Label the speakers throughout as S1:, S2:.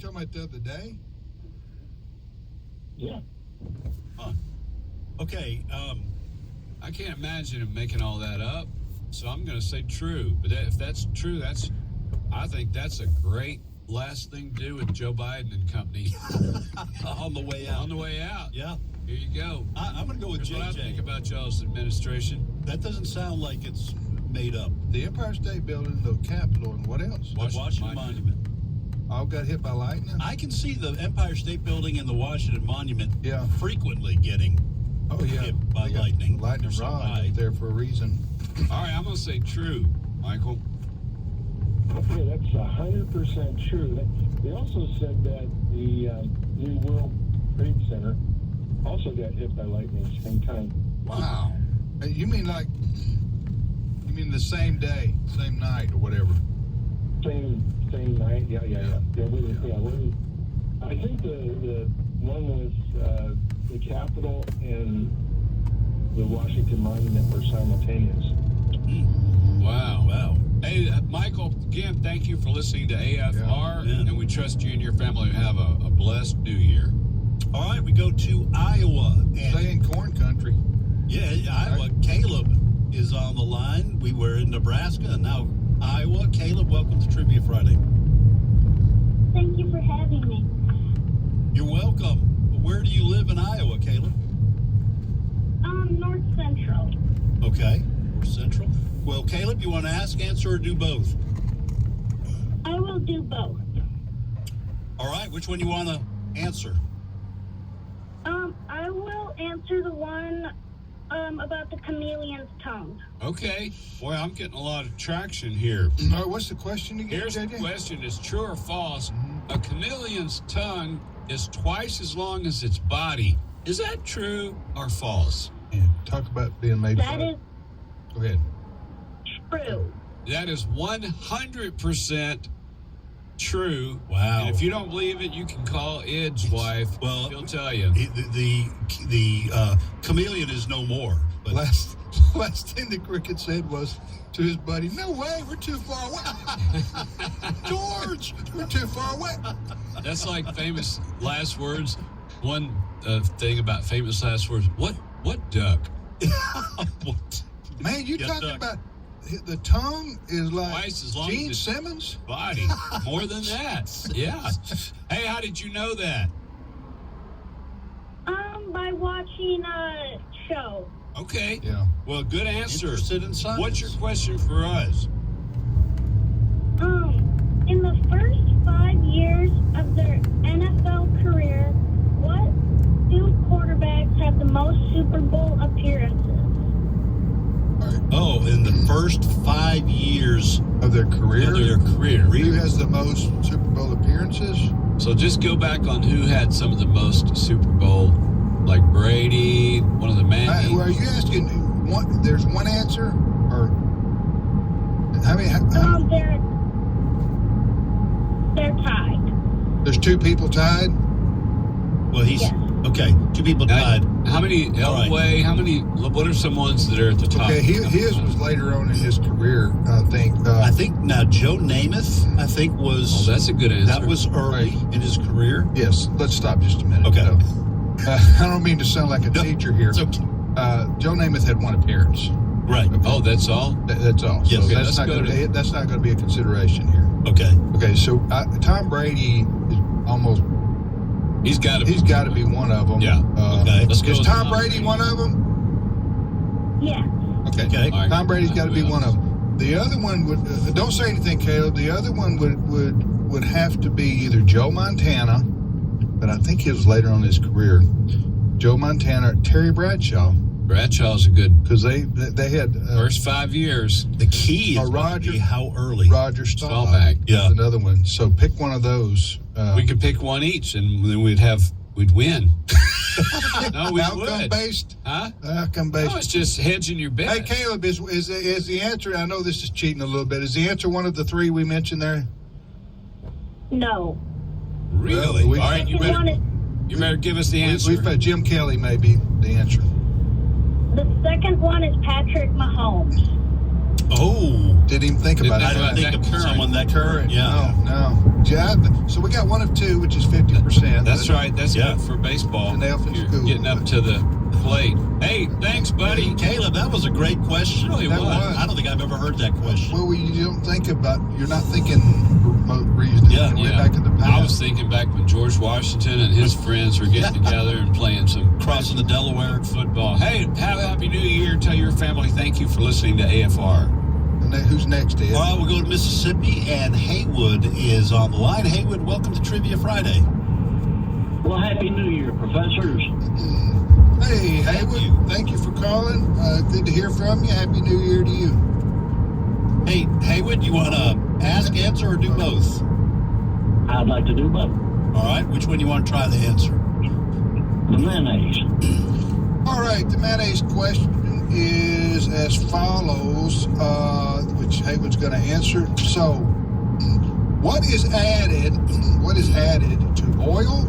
S1: talking about the other day?
S2: Yeah.
S3: Huh. Okay. I can't imagine him making all that up, so I'm going to say true. But if that's true, I think that's a great last thing to do with Joe Biden and company.
S4: On the way out.
S3: On the way out.
S4: Yeah.
S3: Here you go.
S4: I'm going to go with
S3: Here's what I
S4: JJ.
S3: think about y'all's administration.
S4: That doesn't sound like it's made up.
S1: The Empire State Building, the Capitol, and what else?
S4: The Washington Monument.
S1: All got hit by lightning?
S4: I can see the Empire State Building and the Washington Monument frequently getting hit by
S1: They got
S4: lightning.
S1: Lightning
S4: So
S1: rod
S4: high.
S1: up there for a reason.
S3: All right, I'm going to say true, Michael.
S2: Okay, that's 100% true. They also said that the New World Trade Center also got hit by lightning at the same time.
S1: Wow. You mean the same day, same night, or whatever?
S2: Same night, yeah. I think the one was the Capitol and the Washington Monument were simultaneous.
S3: Wow. Hey, Michael, again, thank you for listening to AFR, and we trust you and your family have a blessed new year.
S4: All right, we go to Iowa. And
S1: Stay in corn country.
S4: yeah, Iowa. Caleb is on the line. We were in Nebraska, and now Iowa. Caleb, welcome to Trivia Friday.
S5: Thank you for having me.
S4: You're welcome. Where do you live in Iowa, Caleb?
S5: North Central.
S4: Okay, North Central. Well, Caleb, you want to ask, answer, or do both?
S5: I will do both.
S4: All right, which one you want to answer?
S5: I will answer the one about the chameleon's tongue.
S3: Okay. Boy, I'm getting a lot of traction here.
S1: All right, what's the question again,
S3: Here's the
S1: JJ?
S3: question. Is true or false? A chameleon's tongue is twice as long as its body. Is that true or false?
S1: Yeah, talk about being made
S5: That
S1: fun of.
S5: is
S1: Go ahead.
S5: true.
S3: That is 100% true.
S4: Wow.
S3: And if you don't believe it, you can call Ed's wife.
S4: Well,
S3: She'll tell you.
S4: The chameleon is no more. But
S1: Last thing the cricket said was to his buddy, "No way, we're too far away." George, we're too far away.
S3: That's like famous last words. One thing about famous last words. What duck?
S1: Man, you
S4: Yeah,
S1: talking
S4: duck.
S1: about the tongue is like
S3: Twice as long
S1: Gene
S3: as-
S1: Simmons?
S3: Body. More than that. Yeah. Hey, how did you know that?
S5: By watching a show.
S3: Okay.
S1: Yeah.
S3: Well, good answer.
S4: Interested in science.
S3: What's your question for us?
S5: In the first 5 years of their NFL career, what two quarterbacks have the most Super Bowl appearances?
S4: Oh, in the first 5 years
S1: Of their career?
S3: Of their career.
S1: Who has the most Super Bowl appearances?
S3: So just go back on who had some of the most Super Bowl, like Brady, one of the Manning.
S1: Are you asking one? There's one answer, or how many?
S5: They're tied.
S1: There's two people tied.
S4: Well, he's
S5: Yes.
S4: okay. Two people died.
S3: How many?
S4: All right.
S3: Elway? How many? What are some ones that are at the top?
S1: Okay, his was later on in his career, I think.
S4: I think now Joe Namath. I think
S3: Oh,
S4: was
S3: that's a good answer.
S4: that was early in his career.
S1: Yes. Let's stop just a minute.
S4: Okay.
S1: No. I don't mean to sound like a teacher here.
S4: It's okay.
S1: Joe Namath had one appearance.
S4: Right.
S3: Oh, that's all.
S1: That's all.
S4: Yes.
S1: So
S4: Okay,
S1: that's not going to be a consideration here.
S4: Okay.
S1: Okay. So Tom Brady is almost.
S3: He's got to.
S1: He's got to be one of them.
S3: Yeah.
S4: Okay.
S3: Let's go
S1: Is
S3: with
S1: Tom Brady one of them?
S5: Yes.
S1: Okay.
S4: Okay.
S3: All right.
S1: Tom Brady's got to be one of them. The other one would. Don't say anything, Caleb. The other one would have to be either Joe Montana, but I think he was later on in his career. Joe Montana, or Terry Bradshaw,
S3: Bradshaw's a good
S1: because they had
S3: first 5 years.
S4: The key is going to
S1: Roger-
S4: be how early.
S1: Roger Staubach.
S3: Staubach.
S4: Yeah.
S1: is another one. So pick one of those.
S3: We could pick one each, and then we'd win. No, we
S1: outcome
S3: would.
S1: based.
S3: Huh?
S1: Outcome based.
S3: No, it's just hedging your bet.
S1: Hey, Caleb, is the answer? I know this is cheating a little bit. Is the answer one of the three we mentioned there?
S5: No.
S3: Really?
S1: Well, we-
S3: All right, you better give us the answer.
S1: We've got Jim Kelly, maybe the answer.
S5: The second one is Patrick Mahomes.
S4: Oh,
S1: Didn't even think about
S3: Didn't
S1: it.
S4: I didn't think of
S3: current.
S4: someone that current. Yeah.
S1: No. Yeah, so we got 1 of 2, which is 50%.
S3: That's right. That's
S4: Yeah.
S3: good for baseball.
S1: An elf in
S3: You're
S1: school.
S3: getting up to the plate. Hey, thanks, buddy.
S4: Caleb, that was a great question.
S3: Really
S1: That
S3: was.
S1: was.
S4: I don't think I've ever heard that question.
S1: Well, you don't think about. You're not thinking remote reason.
S4: Yeah,
S1: way
S3: Yeah.
S1: back in the past.
S3: I was thinking back when George Washington and his friends were getting together and playing some
S4: Crossing the Delaware.
S3: football. Hey, have a happy new year. Tell your family thank you for listening to AFR.
S1: And then who's next, Ed?
S4: All right, we'll go to Mississippi, and Haywood is on the line. Haywood, welcome to Trivia Friday.
S6: Well, Happy New Year, professors.
S1: Hey, Haywood. Thank you for calling. Good to hear from you. Happy New Year to you.
S4: Hey, Haywood, you want to ask, answer, or do both?
S6: I'd like to do both.
S4: All right, which one you want to try the answer?
S6: The mayonnaise.
S1: All right, the mayonnaise question is as follows, which Haywood's going to answer. So, what is added to oil,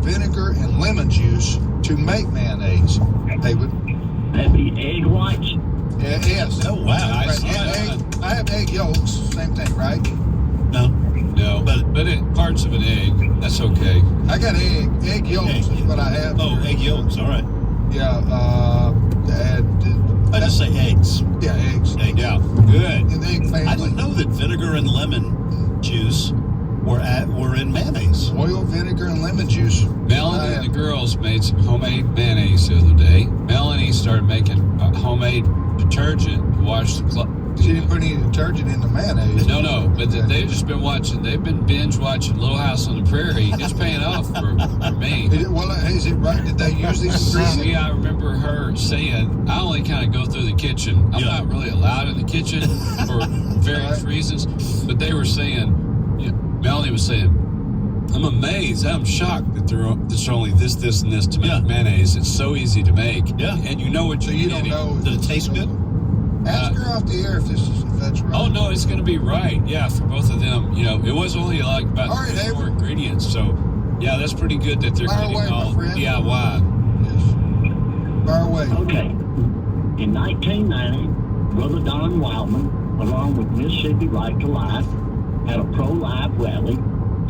S1: vinegar, and lemon juice to make mayonnaise? Haywood?
S6: That'd be egg whites.
S1: Yes.
S4: Oh, wow.
S3: Nice.
S1: Right.
S3: Yeah.
S1: I have egg yolks. Same thing, right?
S4: No.
S3: No, but parts of an egg. That's okay.
S1: I got egg yolks
S4: Egg.
S1: is what I have.
S4: Oh, egg yolks. All right.
S1: Yeah.
S4: I just say eggs.
S1: Yeah, eggs.
S4: Egg.
S3: Yeah, good.
S1: In the egg family.
S4: I didn't know that vinegar and lemon juice were in mayonnaise.
S1: Oil, vinegar, and lemon juice.
S3: Melanie and the girls made some homemade mayonnaise the other day. Melanie started making homemade detergent to wash the clothes.
S1: She didn't put any detergent in the mayonnaise.
S3: No, but they've just been watching. They've been binge watching Little House on the Prairie. It's paying off for me.
S1: Is it right? Did they use these ingredients?
S3: Yeah, I remember her saying, I only kind of go through the kitchen. I'm not really allowed in the kitchen for various reasons. But they were saying, Melanie was saying, I'm amazed. I'm shocked that there's only this, and this to make mayonnaise. It's so easy to make.
S4: Yeah.
S3: And you know what
S1: So
S3: you're
S1: you don't
S3: getting.
S1: know.
S4: Did it taste good?
S1: Ask her off the air if that's right.
S3: Oh, no, it's going to be right. Yeah, for both of them. It was only like about
S1: All right,
S3: 3 or 4
S1: Avery.
S3: ingredients. So, yeah, that's pretty good that they're
S1: Fire
S3: getting
S1: away, my
S3: all
S1: friend.
S3: DIY.
S1: Yes. Fire away.
S6: Okay. In 1990, Brother Don Wildman, along with Mississippi Right to Life, had a pro-life rally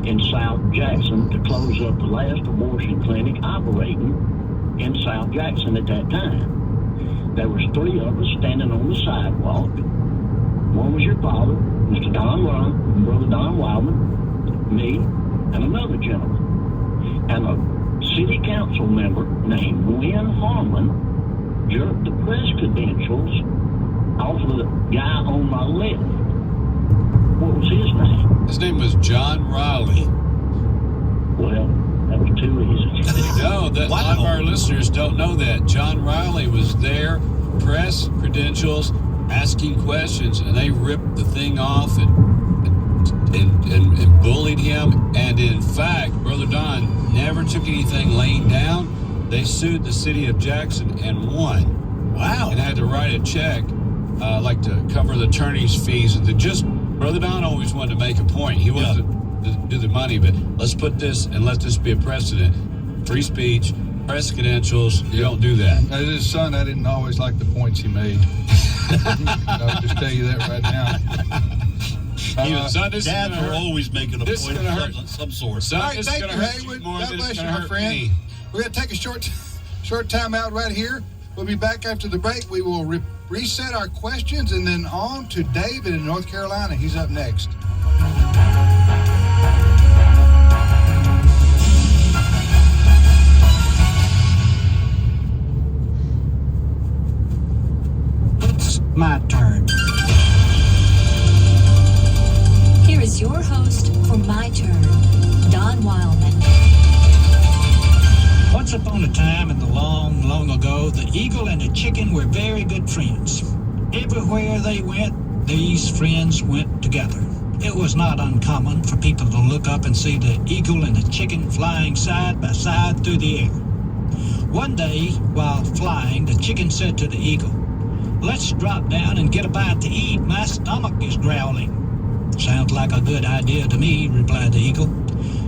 S6: in South Jackson to close up the last abortion clinic operating in South Jackson at that time. There was 3 of us standing on the sidewalk. One was your father, Mr. Don Lund, Brother Don Wildman, me, and another gentleman. And a city council member named Wynn Harmon jerked the press credentials off of the guy on my left. What was his name?
S3: His name was John Riley.
S6: Well, that was too easy.
S3: No, a lot of our listeners don't know that. John Riley was there, press credentials, asking questions, and they ripped the thing off and bullied him. And in fact, Brother Don never took anything laying down. They sued the city of Jackson and won.
S4: Wow.
S3: And had to write a check, like to cover the attorney's fees. And Brother Don always wanted to make a point. He wanted to do the money, but let's put this and let this be a precedent. Free speech, press credentials, you don't do that.
S1: As his son, I didn't always like the points he made. I'll just tell you that right now.
S3: Son, this is
S4: Dads
S3: gonna
S4: were
S3: hurt.
S4: always making a
S3: This is
S4: point
S3: gonna
S4: of
S3: hurt.
S4: some sort.
S3: Son,
S1: All right,
S3: this is
S1: thank
S3: gonna
S1: you,
S3: hurt
S1: Haywood.
S3: more
S1: God
S3: than
S1: bless
S3: it's
S1: you,
S3: gonna
S1: my
S3: hurt
S1: friend.
S3: me.
S1: We're going to take a short time out right here. We'll be back after the break. We will reset our questions and then on to David in North Carolina. He's up next.
S7: It's my turn.
S8: Here is your host for My Turn, Don Wildman.
S7: Once upon a time in the long, long ago, the eagle and the chicken were very good friends. Everywhere they went, these friends went together. It was not uncommon for people to look up and see the eagle and the chicken flying side by side through the air. One day, while flying, the chicken said to the eagle, "Let's drop down and get a bite to eat. My stomach is growling." "Sounds like a good idea to me," replied the eagle.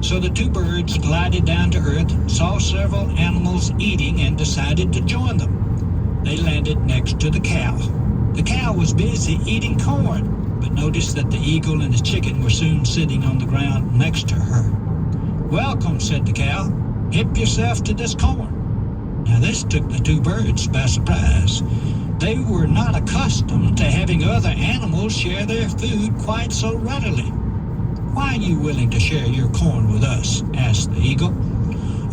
S7: So the two birds glided down to earth, saw several animals eating, and decided to join them. They landed next to the cow. The cow was busy eating corn, but noticed that the eagle and the chicken were soon sitting on the ground next to her. "Welcome," said the cow. "Help yourself to this corn." Now this took the two birds by surprise. They were not accustomed to having other animals share their food quite so readily. "Why are you willing to share your corn with us?" asked the eagle.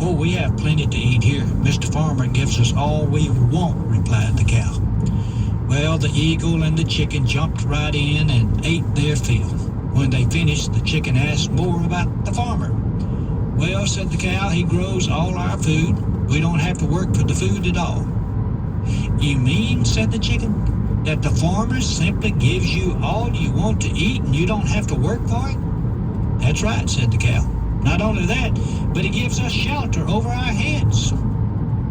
S7: "Oh, we have plenty to eat here. Mr. Farmer gives us all we want," replied the cow. Well, the eagle and the chicken jumped right in and ate their fill. When they finished, the chicken asked more about the farmer. "Well," said the cow, "he grows all our food. We don't have to work for the food at all." "You mean," said the chicken, "that the farmer simply gives you all you want to eat and you don't have to work for it?" "That's right," said the cow. "Not only that, but he gives us shelter over our heads."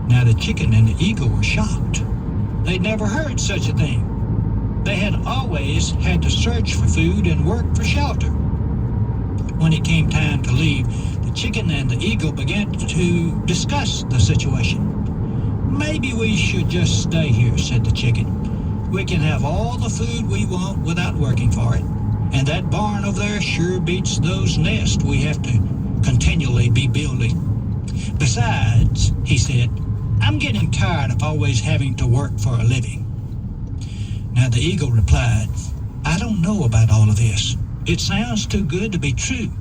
S7: Now the chicken and the eagle were shocked. They'd never heard such a thing. They had always had to search for food and work for shelter. When it came time to leave, the chicken and the eagle began to discuss the situation. "Maybe we should just stay here," said the chicken. "We can have all the food we want without working for it. And that barn over there sure beats those nests we have to continually be building. Besides," he said, "I'm getting tired of always having to work for a living." Now the eagle replied, "I don't know about all of this. It sounds too good to be true.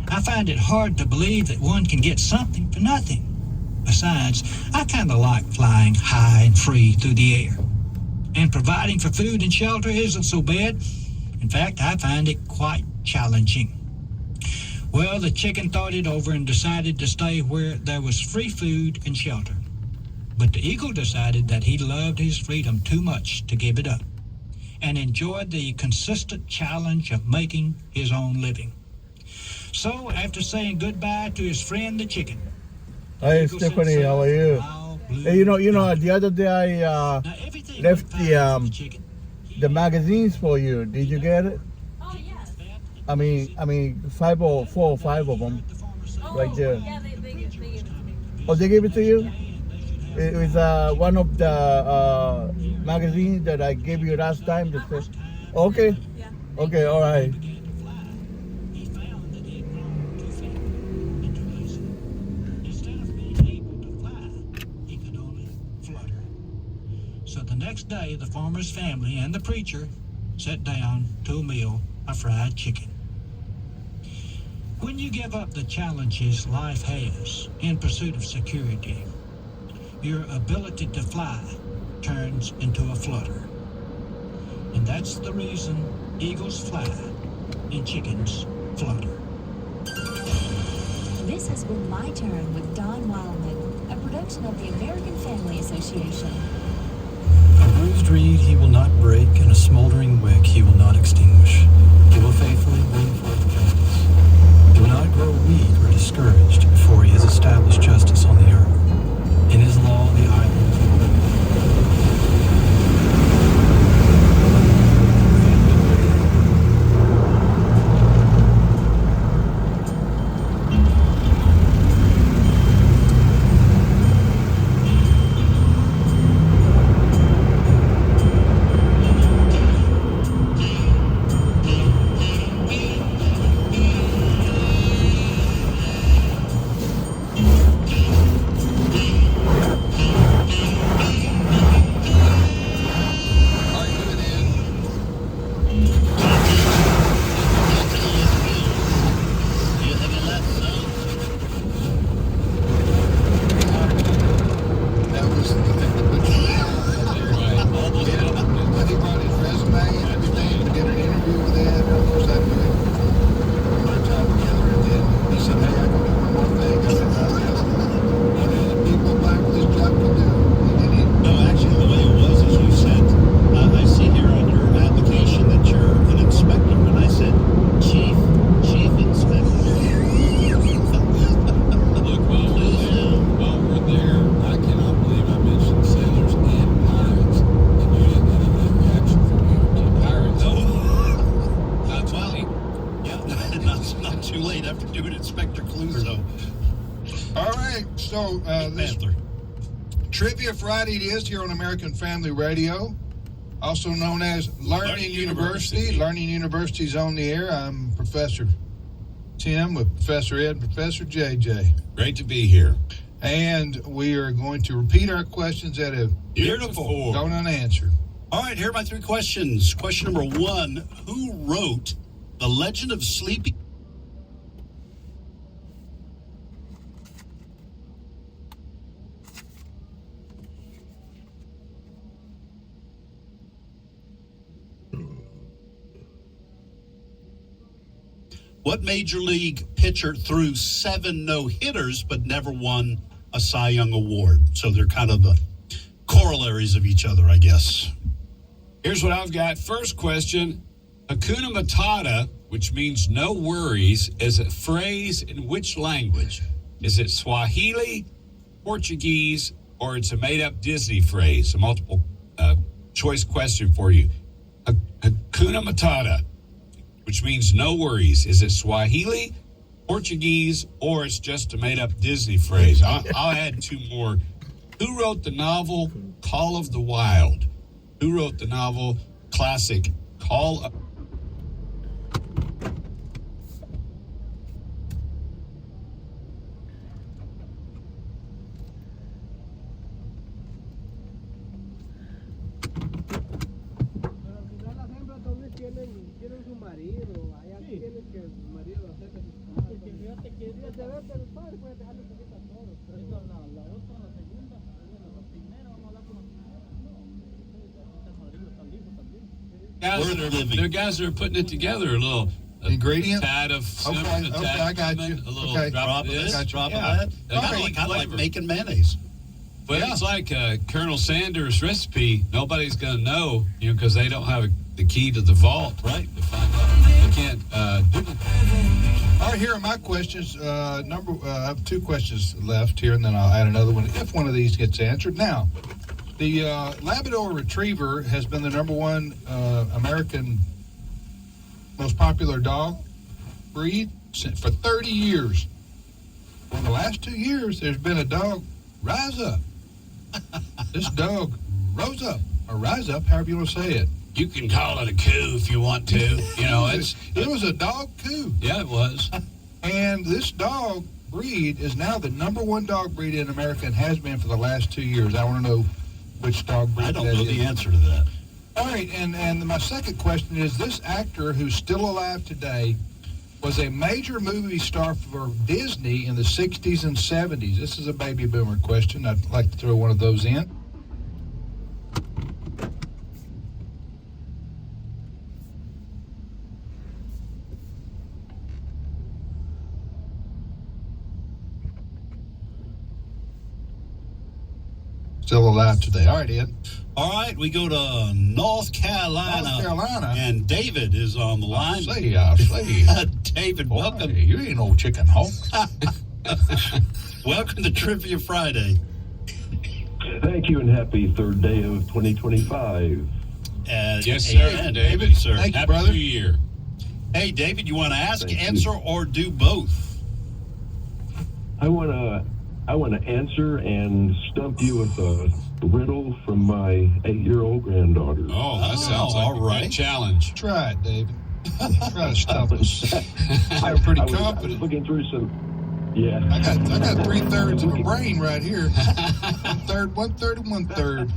S7: I find it hard to believe that one can get something for nothing. Besides, I kind of like flying high and free through the air. And providing for food and shelter isn't so bad. In fact, I find it quite challenging." Well, the chicken thought it over and decided to stay where there was free food and shelter. But the eagle decided that he loved his freedom too much to give it up, and enjoyed the consistent challenge of making his own living. So, after saying goodbye to his friend the chicken,
S9: Hi,
S7: eagle set
S9: Stephanie.
S7: sail
S9: How are you?
S7: for mild blue
S9: Hey, you know,
S7: water.
S9: the other day I
S7: Now, everything
S9: left
S7: went fine for the chicken.
S9: the magazines for you. Did you get it?
S8: Oh, yes.
S9: I mean, 4 or 5 of them, right there.
S8: Yeah, they give it to me.
S9: Oh, they gave it to you? It was one of the magazines that I gave you last time. That said, okay,
S8: Yeah.
S9: okay, all right.
S7: He found that he had grown 2 feet and 2 inches. Instead of being able to fly, he could only flutter. So the next day, the farmer's family and the preacher sat down to a meal of fried chicken. When you give up the challenges life has in pursuit of security, your ability to fly turns into a flutter. And that's the reason eagles fly and chickens flutter.
S8: This has been My Turn with Don Wildman, a production of the American Family Association.
S10: A bruised reed he will not break, and a smoldering wick he will not extinguish. He will faithfully bring forth justice. He will not grow weak or discouraged before he has established justice on the earth. In his law the islands will live.
S1: Trivia Friday it is here on American Family Radio. also known as Learning University. Learning University's on the air. I'm Professor Tim with Professor Ed and Professor JJ.
S3: Great to be here.
S1: And we are going to repeat our questions that have
S4: Beautiful.
S1: gone unanswered.
S4: All right, here are my 3 questions. Question number 1, who wrote The Legend of Sleepy? What major league pitcher threw 7 no-hitters but never won a Cy Young Award? So they're kind of the corollaries of each other, I guess.
S3: Here's what I've got. First question. Hakuna Matata, which means no worries, is a phrase in which language? Is it Swahili, Portuguese, or it's a made-up Disney phrase? A multiple choice question for you. Hakuna Matata, which means no worries. Is it Swahili, Portuguese, or it's just a made-up Disney phrase? I'll add 2 more. Who wrote the novel Call of the Wild? Who wrote the novel classic Call of... There are guys that are putting it together. A little
S1: ingredient,
S3: tad of cinnamon,
S1: okay, I got you.
S3: A little
S1: Okay.
S3: drop of this,
S4: Drop
S3: yeah.
S4: of that. Kind of like making mayonnaise.
S3: But it's like Colonel Sanders' recipe. Nobody's going to know, because they don't have the key to the vault, right? To find out. They can't do it.
S1: All right, here are my questions. I have 2 questions left here, and then I'll add another one if one of these gets answered. Now, the Labrador Retriever has been the number 1 American most popular dog breed for 30 years. Well, in the last 2 years, there's been a dog rise up. This dog rose up, or rise up, however you want to say it.
S3: You can call it a coup if you want to.
S1: It was a dog coup.
S3: Yeah, it was.
S1: And this dog breed is now the number 1 dog breed in America and has been for the last 2 years. I want to know which dog breed
S4: I don't
S1: that
S4: know
S1: is.
S4: the answer to that.
S1: All right, and my second question is, this actor who's still alive today was a major movie star for Disney in the 60s and 70s. This is a baby boomer question. I'd like to throw one of those in. Still alive today. All right, Ed.
S4: All right, we go to North Carolina. And David is on the line.
S1: I'll say.
S4: David,
S1: Boy,
S4: welcome.
S1: You ain't no chicken hawk.
S4: Welcome to Trivia Friday.
S2: Thank you, and happy 3rd day of 2025.
S3: Yes, sir.
S4: David, sir.
S1: Thank you,
S3: Happy
S1: brother.
S3: New Year.
S4: Hey, David, you want to ask,
S2: Thank you.
S4: answer, or do both?
S2: I want to answer and stump you with a riddle from my 8-year-old granddaughter.
S3: Oh, that sounds like
S4: all
S3: a
S4: right.
S3: great challenge.
S1: Try it, David. Try to stop us. I'm pretty
S2: I was
S1: confident.
S2: looking through some. Yeah.
S1: I got 3/3 of a brain right here. 1/3, 1/3, and 1/3.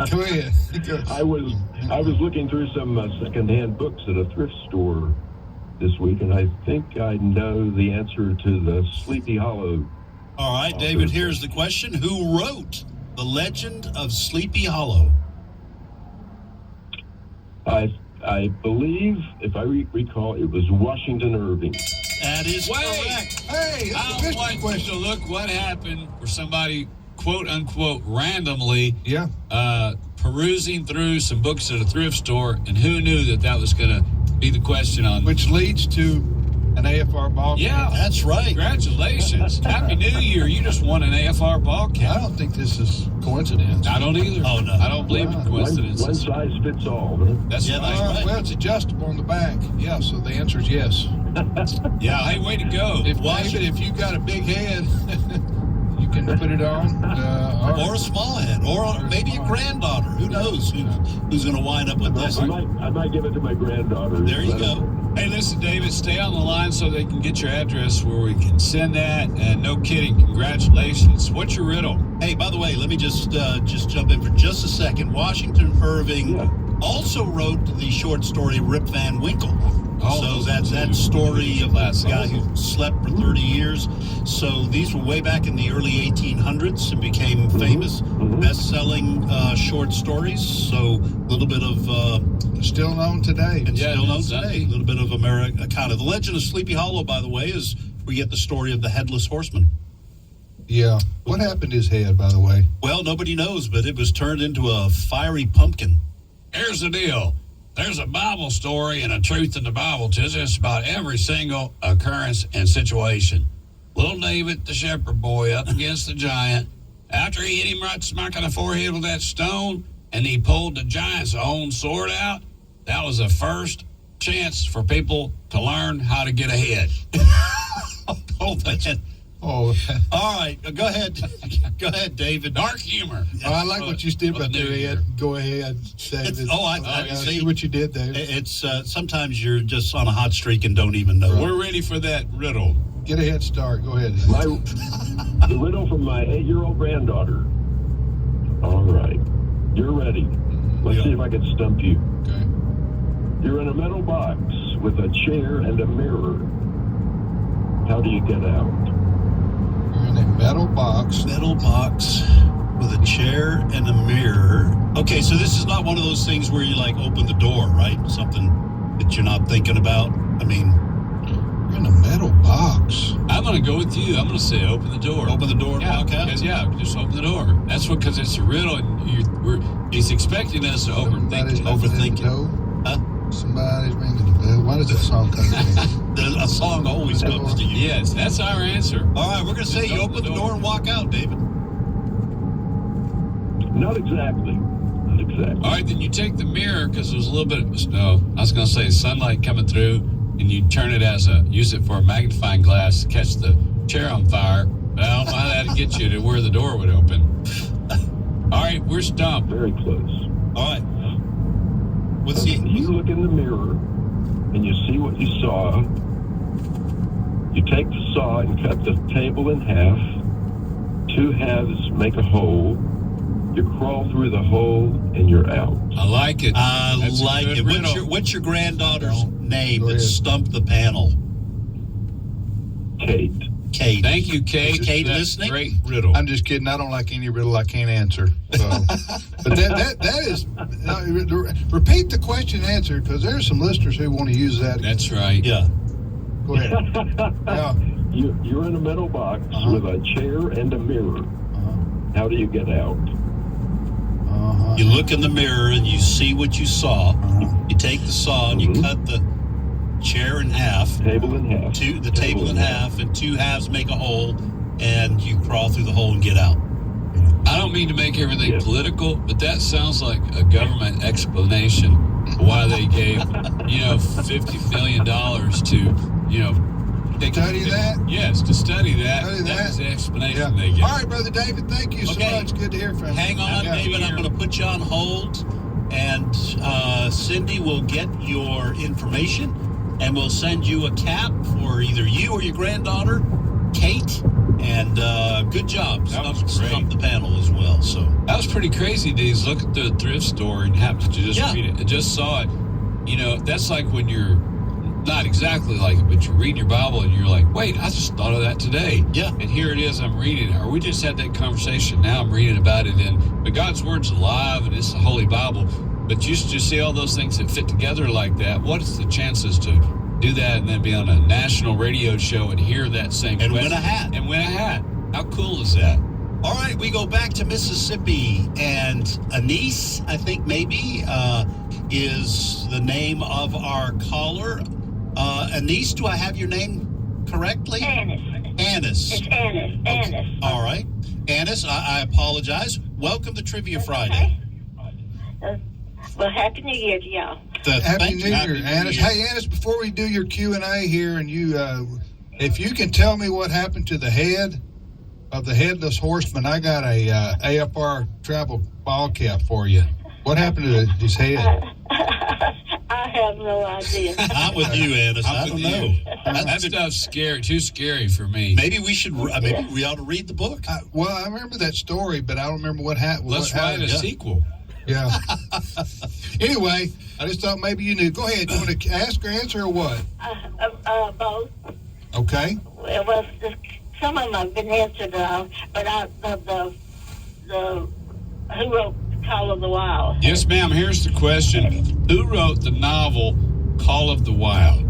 S1: Go ahead. Go.
S2: I was looking through some secondhand books at a thrift store this week, and I think I know the answer to the Sleepy Hollow.
S4: All right, David, here's the question. Who wrote The Legend of Sleepy Hollow?
S2: I believe, if I recall, it was Washington Irving.
S4: That is correct.
S1: Hey,
S3: I
S1: that's a
S3: want
S1: mystery
S3: you
S1: question.
S3: to look what happened for somebody, quote unquote, randomly
S1: Yeah.
S3: perusing through some books at a thrift store, and who knew that was going to be the question on.
S1: Which leads to an AFR ball game.
S3: Yeah,
S4: That's right.
S3: Congratulations. Happy New Year. You just won an AFR ball
S1: I
S3: cap.
S1: don't think this is coincidence.
S3: I don't either.
S4: Oh, no.
S3: I don't believe in
S1: Wow.
S2: One
S3: coincidences.
S2: size fits all. Huh?
S3: That's
S4: Yeah,
S3: right.
S4: that's right.
S1: Well, it's adjustable on the back. Yeah, so the answer is yes.
S3: Yeah, hey, way to go.
S1: David, if you got a big head, you you can put it on.
S4: Or a small head, or maybe a granddaughter. Who knows who's going to wind up with this?
S2: I might give it to my granddaughter.
S4: There you go.
S3: Hey, listen, David, stay on the line so they can get your address where we can send that. And no kidding, congratulations. What's your riddle?
S4: Hey, by the way, let me just jump in for just a second. Washington Irving also wrote the short story Rip Van Winkle. So that's that story of that guy who slept for 30 years. So these were way back in the early 1800s and became famous, best-selling short stories. So a little bit of...
S1: still known today.
S4: And still known today. A little bit of Americana. The Legend of Sleepy Hollow, by the way, is we get the story of the Headless Horseman.
S1: Yeah. What happened to his head, by the way?
S4: Well, nobody knows, but it was turned into a fiery pumpkin.
S3: Here's the deal. There's a Bible story and a truth in the Bible to just about every single occurrence and situation. Little David, the shepherd boy, up against the giant. After he hit him right smack on the forehead with that stone, and he pulled the giant's own sword out, that was the first chance for people to learn how to get ahead.
S4: Oh, man.
S1: Oh,
S4: all right. Go ahead. Go ahead, David.
S3: Dark humor.
S1: Oh, I like what you did right there, Ed. Go ahead, David.
S4: I
S1: see what you did there.
S4: It's sometimes you're just on a hot streak and don't even know.
S3: We're ready for that riddle.
S1: Get a head start. Go ahead.
S2: The riddle from my 8-year-old granddaughter. All right. You're ready. Let's see if I can stump you.
S1: Okay.
S2: You're in a metal box with a chair and a mirror. How do you get out?
S1: You're in a metal box.
S4: Metal box with a chair and a mirror. Okay, so this is not one of those things where you like open the door, right? Something that you're not thinking about. I mean,
S1: you're in a metal box.
S3: I'm going to go with you. I'm going to say open the door.
S4: Open the door and walk out?
S3: Because, just open the door. That's because it's a riddle, and he's expecting us to overthink it.
S4: Huh?
S1: Somebody's ringing the bell. Why does that song come to me?
S4: A song always comes to you.
S3: Yes, that's our answer.
S4: All right, we're going to say you open the door and walk out, David.
S2: Not exactly. Not exactly.
S3: All right, then you take the mirror because there's a little bit of snow. I was going to say sunlight coming through, and you turn it use it for a magnifying glass to catch the chair on fire. But I don't know how that'd get you to where the door would open. All right, we're stumped.
S2: Very close.
S4: All right. What's the...
S2: You look in the mirror, and you see what you saw. You take the saw and cut the table in half. 2 halves make a hole. You crawl through the hole, and you're out.
S3: I like it.
S4: I like it. What's your granddaughter's name that stumped the panel?
S2: Kate.
S3: Thank you, Kate.
S4: Kate
S3: That's
S4: listening?
S3: Great riddle.
S1: I'm just kidding. I don't like any riddle I can't answer. So. But that is... repeat the question and answer, because there's some listeners who want to use that.
S3: That's right.
S4: Yeah.
S1: Go ahead. Yeah.
S2: You're in a metal box with a chair and a mirror. How do you get out?
S4: You look in the mirror and you see what you saw. You take the saw and you cut the chair in half.
S2: Table in half.
S4: The table in half, and 2 halves make a hole, and you crawl through the hole and get out.
S3: I don't mean to make everything political, but that sounds like a government explanation why they gave, $50 million to,
S1: study that?
S3: Yes, to study that. That's the explanation they give.
S1: All right, Brother David, thank you so much. Good to hear from you.
S4: Hang on, David. I'm going to put you on hold, and Cindy will get your information, and we'll send you a cap for either you or your granddaughter, Kate. And good job. Stump the panel as well. So
S3: that was pretty crazy, Deez. Look at the thrift store and happened to just read it. I just saw it. That's like when you're not exactly like it, but you read your Bible and you're like, wait, I just thought of that today.
S4: Yeah.
S3: And here it is, I'm reading it. Or we just had that conversation. Now I'm reading about it. But God's Word's alive and it's the Holy Bible. But you just see all those things that fit together like that. What's the chances to do that and then be on a national radio show and hear that same
S4: and win a hat.
S3: How cool is that?
S4: All right, we go back to Mississippi, and Anise, I think maybe, is the name of our caller. Anise, do I have your name correctly?
S5: Annis.
S4: It's
S5: Annis.
S4: Okay. All right. Annis, I apologize. Welcome to Trivia Friday.
S5: Okay. Well, Happy New Year to y'all.
S1: Happy New Year, Annis. Hey, Annis, before we do your Q&A here, and you, if you can tell me what happened to the head, of the Headless Horseman, I got a AFR travel ball cap for you. What happened to his head?
S5: I have no idea.
S4: I'm with you, Annis. I don't know.
S3: That stuff's scary, too scary for me.
S4: Maybe we should. Maybe we ought to read the book.
S1: Well, I remember that story, but I don't remember what happened.
S3: Let's write a sequel.
S1: Yeah. Anyway, I just thought maybe you knew. Go ahead. You want to ask or answer or what?
S5: Both.
S1: Okay.
S5: Well, some of them have been answered, but the who wrote Call of the Wild?
S3: Yes, ma'am. Here's the question. Who wrote the novel Call of the Wild?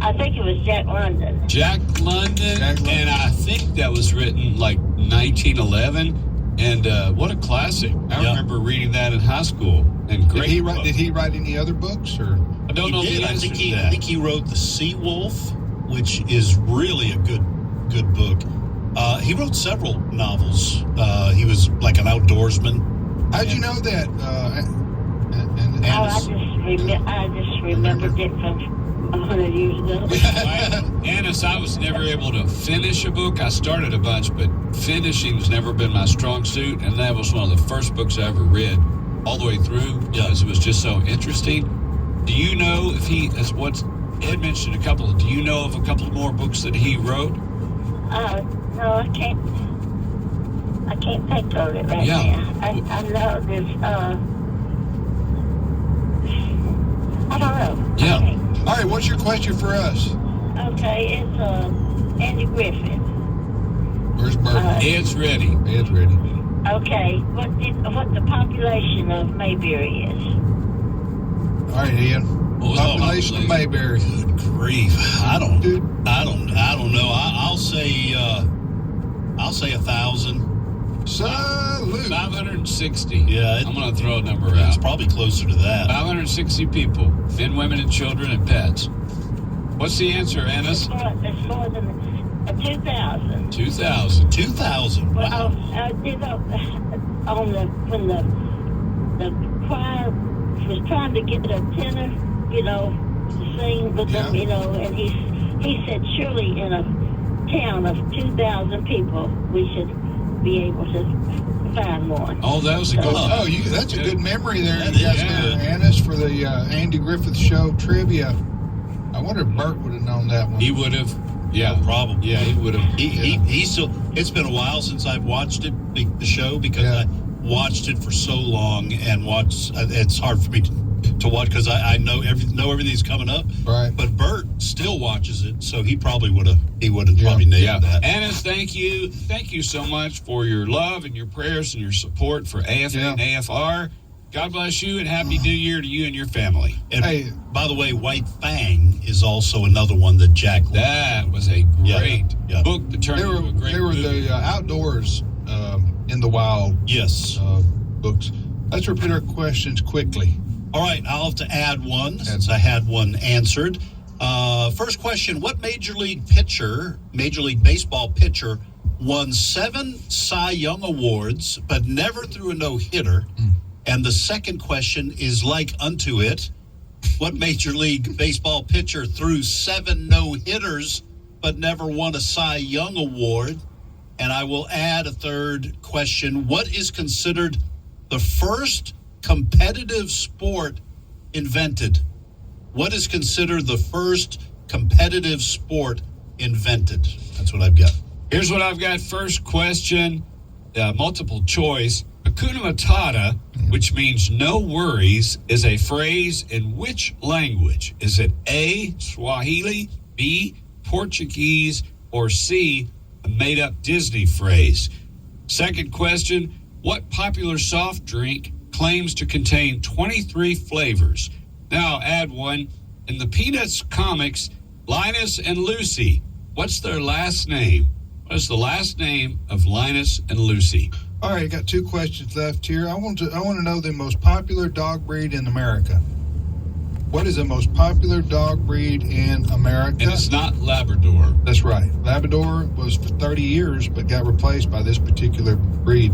S5: I think it was Jack London.
S3: Jack London, and I think that was written like 1911. And what a classic! I remember reading that in high school. And great.
S1: Did he write any other books, or?
S3: I don't know the answer to that.
S4: I think he wrote The Sea Wolf, which is really a good book. He wrote several novels. He was like an outdoorsman.
S1: How'd you know that?
S5: I just remembered it from 100 years ago.
S3: Annis, I was never able to finish a book. I started a bunch, but finishing's never been my strong suit, and that was one of the first books I ever read all the way through because it was just so interesting. Do you know if he, as what Ed mentioned a couple, do you know of a couple more books that he wrote?
S5: No, I can't think of it right now. I know there's, I don't know.
S3: Yeah.
S5: Okay.
S1: All right, what's your question for us?
S5: Okay, it's Andy Griffith.
S1: Where's Bert?
S3: Ed's ready.
S1: Ed's ready.
S5: Okay, what the population of Mayberry is?
S1: All right, Ian. Population of Mayberry.
S4: Good grief! I don't know. I'll say 1,000.
S1: Salute.
S3: 560.
S4: Yeah,
S3: I'm going to throw a number out.
S4: It's probably closer to that.
S3: 560 people, men, women, and children, and pets. What's the answer, Annis?
S5: It's more than 2,000.
S3: 2,000.
S4: 2,000.
S5: Well,
S4: Wow.
S5: When the choir was trying to get a tenor, to sing with them, and he said, surely in a town of 2,000 people, we should be able to find one.
S3: Oh, that was a good one.
S1: That's a good memory there. You guys there, Annis, for the Andy Griffith Show trivia. I wonder if Bert would have known that one.
S3: He would have. Yeah,
S4: probably.
S3: Yeah, he would have.
S4: He still. It's been a while since I've watched it, the show, because I watched it for so long and watched. It's hard for me to watch because I know everything's coming up.
S1: Right.
S4: But Bert still watches it, so he probably would have. He would have probably nailed that.
S3: Annis, thank you so much for your love and your prayers and your support for AFA and AFR. God bless you and Happy New Year to you and your family.
S4: And by the way, White Fang is also another one that Jack.
S3: That was a great book that turned into a great movie.
S1: They were the Outdoors in the Wild.
S4: Yes.
S1: Books. Let's repeat our questions quickly.
S4: All right, I'll have to add one since I had one answered. First question: what Major League Baseball pitcher, won 7 Cy Young Awards but never threw a no-hitter? And the second question is like unto it: what Major League Baseball pitcher threw 7 no-hitters but never won a Cy Young Award? And I will add a third question: what is considered the first competitive sport invented? What is considered the first competitive sport invented? That's what I've got.
S3: Here's what I've got. First question, multiple choice. Hakuna Matata, which means no worries, is a phrase in which language? Is it A, Swahili, B, Portuguese, or C, a made-up Disney phrase? Second question, what popular soft drink claims to contain 23 flavors? Now add one. In the Peanuts comics, Linus and Lucy, what's their last name? What is the last name of Linus and Lucy?
S1: All right, I got 2 questions left here. I want to know the most popular dog breed in America. What is the most popular dog breed in America?
S3: And it's not Labrador.
S1: That's right. Labrador was for 30 years, but got replaced by this particular breed.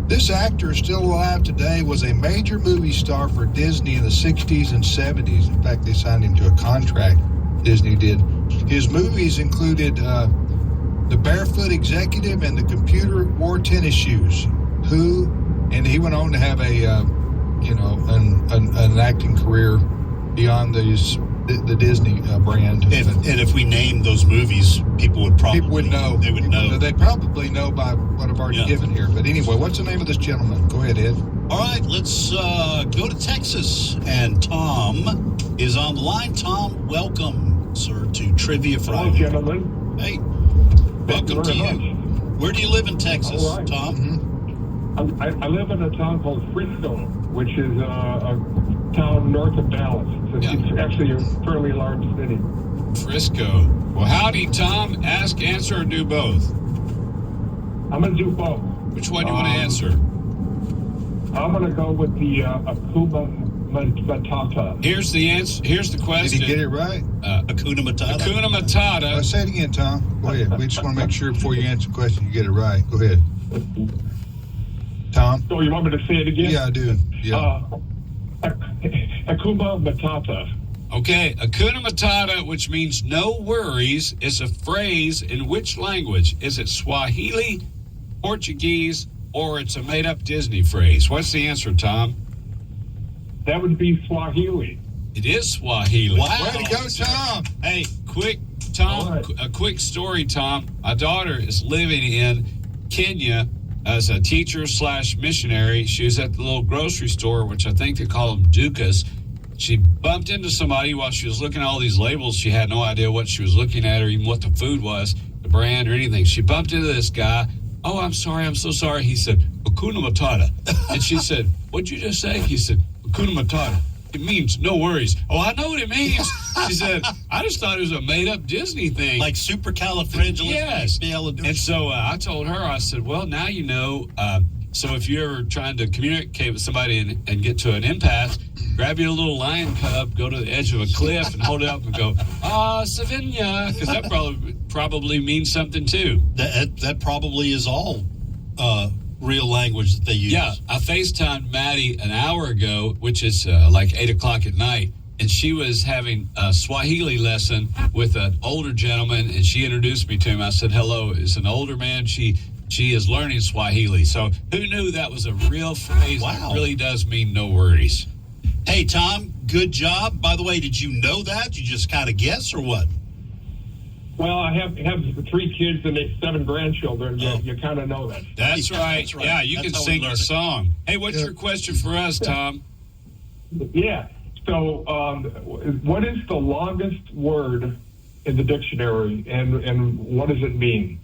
S1: This actor is still alive today, was a major movie star for Disney in the 60s and 70s. In fact, they signed him to a contract, Disney did. His movies included the barefoot executive and the computer wore tennis shoes. Who? And he went on to have an acting career beyond the Disney brand.
S4: If we named those movies, people would know. They would know.
S1: They probably know by what I've already given here. But anyway, what's the name of this gentleman? Go ahead, Ed.
S4: All right, let's go to Texas. And Tom is on the line. Tom, welcome, sir, to Trivia Friday.
S11: Hello, gentlemen.
S4: Hey, welcome to you. Where do you live in Texas, Tom?
S1: Mm-hmm.
S11: I live in a town called Frisco, which is a town north of Dallas. It's actually a fairly large city.
S3: Frisco. Well, howdy, Tom. Ask, answer, or do both?
S11: I'm going to do both.
S3: Which one do you want to answer?
S11: I'm going to go with the Hakuna Matata.
S3: Here's the answer. Here's the question.
S1: Did he get it right?
S4: Hakuna Matata.
S3: Hakuna Matata.
S1: Say it again, Tom. Go ahead. We just want to make sure before you answer the question you get it right. Go ahead. Tom?
S11: So you want me to say it again?
S1: Yeah, I do. Yeah.
S11: Hakuna Matata.
S3: Okay, Hakuna Matata, which means no worries, is a phrase in which language? Is it Swahili, Portuguese, or it's a made-up Disney phrase? What's the answer, Tom?
S11: That would be Swahili.
S3: It is Swahili.
S1: Wow. Way to go, Tom.
S3: Hey, a quick story, Tom. My daughter is living in Kenya as a teacher / missionary. She was at the little grocery store, which I think they call them dukas. She bumped into somebody while she was looking at all these labels. She had no idea what she was looking at or even what the food was, the brand or anything. She bumped into this guy. Oh, I'm sorry. I'm so sorry. He said, Hakuna Matata. And she said, what'd you just say? He said, Hakuna Matata. It means no worries. Oh, I know what it means. She said, I just thought it was a made-up Disney thing.
S4: Like supercalifragilistic.
S3: Yes. And so I told her, I said, well, now you know. So if you're ever trying to communicate with somebody and get to an impasse, grab your little lion cub, go to the edge of a cliff and hold it up and go, Savinia, because that probably means something too.
S4: That probably is all real language that they use.
S3: Yeah, I FaceTimed Maddie an hour ago, which is like 8 o'clock at night, and she was having a Swahili lesson with an older gentleman, and she introduced me to him. I said, hello, it's an older man. She is learning Swahili. So who knew that was a real phrase?
S4: Wow.
S3: It really does mean no worries.
S4: Hey, Tom, good job. By the way, did you know that? You just kind of guess or what?
S11: Well, I have 3 kids and 7 grandchildren. You kind of know that.
S3: That's right.
S4: That's right.
S3: Yeah, you
S4: That's
S3: can
S4: how we
S3: sing
S4: learn
S3: the
S4: it.
S3: song. Hey, what's your question for us, Tom?
S11: Yeah. So what is the longest word in the dictionary, and what does it mean?